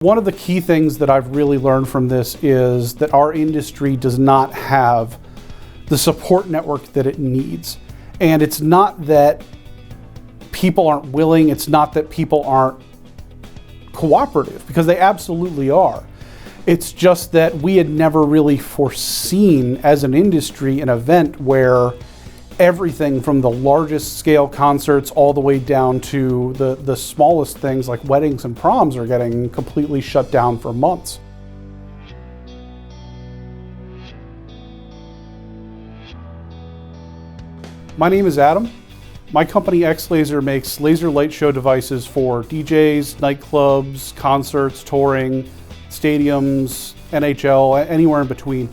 One of the key things that I've really learned from this is that our industry does not have the support network that it needs. And it's not that people aren't willing, it's not that people aren't cooperative, because they absolutely are. It's just that we had never really foreseen as an industry an event where everything from the largest scale concerts all the way down to the smallest things like weddings and proms are getting completely shut down for months. My name is Adam. My company X-Laser makes laser light show devices for DJs, nightclubs, concerts, touring, stadiums, NHL, anywhere in between.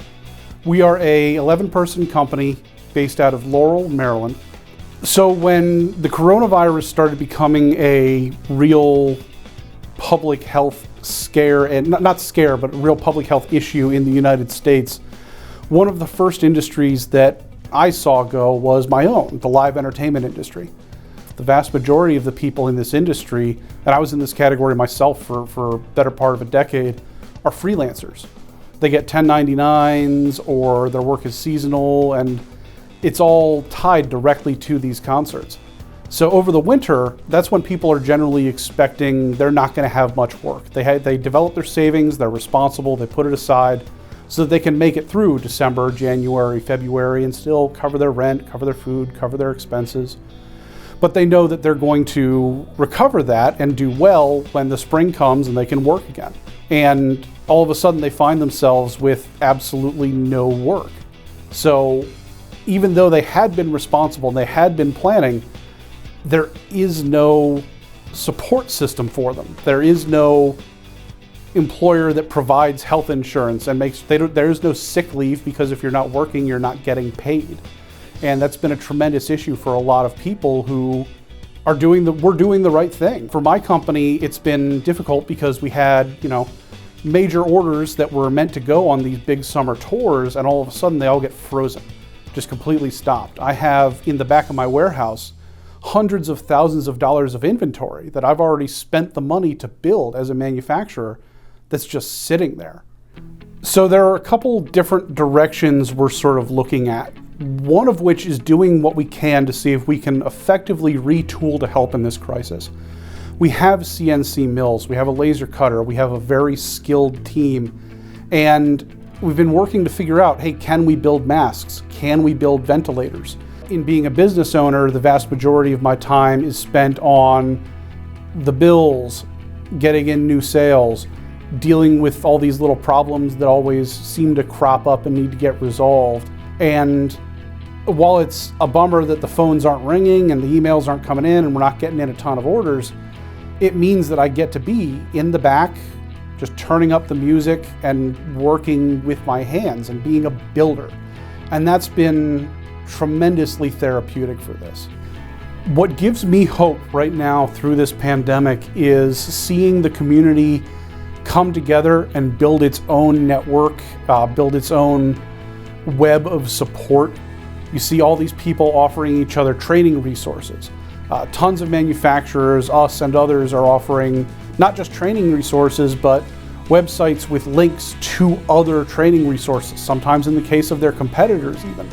We are a 11-person company based out of Laurel, Maryland. So when the coronavirus started becoming a real public health scare, and not scare, but a real public health issue in the United States, one of the first industries that I saw go was my own, the live entertainment industry. The vast majority of the people in this industry, and I was in this category myself for a better part of a decade, are freelancers. They get 1099s or their work is seasonal, and it's all tied directly to these concerts. So over the winter, that's when people are generally expecting they're not going to have much work. They develop their savings, they're responsible, they put it aside so that they can make it through December, January, February, and still cover their rent, cover their food, cover their expenses. But they know that they're going to recover that and do well when the spring comes and they can work again. And all of a sudden they find themselves with absolutely no work. So even though they had been responsible and they had been planning, there is no support system for them. There is no employer that provides health insurance and there is no sick leave, because if you're not working, you're not getting paid. And that's been a tremendous issue for a lot of people who are we're doing the right thing. For my company, it's been difficult because we had, major orders that were meant to go on these big summer tours, and all of a sudden they all get frozen, just completely stopped. I have in the back of my warehouse hundreds of thousands of dollars of inventory that I've already spent the money to build as a manufacturer that's just sitting there. So there are a couple different directions we're sort of looking at. One of which is doing what we can to see if we can effectively retool to help in this crisis. We have CNC mills, we have a laser cutter, we have a very skilled team, and we've been working to figure out, hey, can we build masks? Can we build ventilators? In being a business owner, the vast majority of my time is spent on the bills, getting in new sales, dealing with all these little problems that always seem to crop up and need to get resolved. And while it's a bummer that the phones aren't ringing and the emails aren't coming in and we're not getting in a ton of orders, it means that I get to be in the back, just turning up the music and working with my hands and being a builder. And that's been tremendously therapeutic for this. What gives me hope right now through this pandemic is seeing the community come together and build its own network, build its own web of support. You see all these people offering each other training resources. Tons of manufacturers, us and others, are offering not just training resources, but websites with links to other training resources, sometimes in the case of their competitors even,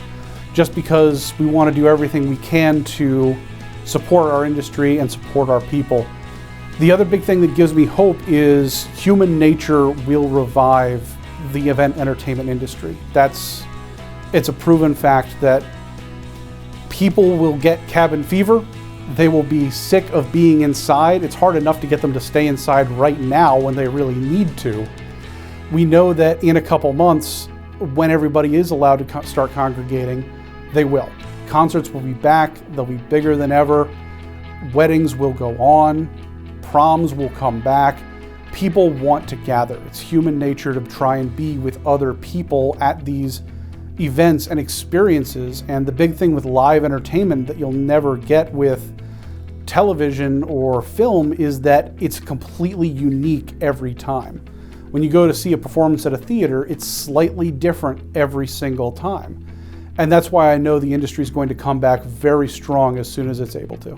just because we want to do everything we can to support our industry and support our people. The other big thing that gives me hope is human nature will revive the event entertainment industry. It's a proven fact that people will get cabin fever. They will be sick of being inside. It's hard enough to get them to stay inside right now when they really need to. We know that in a couple months, when everybody is allowed to start congregating, they will. Concerts will be back. They'll be bigger than ever. Weddings will go on. Proms will come back. People want to gather. It's human nature to try and be with other people at these events and experiences. And the big thing with live entertainment that you'll never get with television or film is that it's completely unique every time. When you go to see a performance at a theater, it's slightly different every single time. And that's why I know the industry is going to come back very strong as soon as it's able to.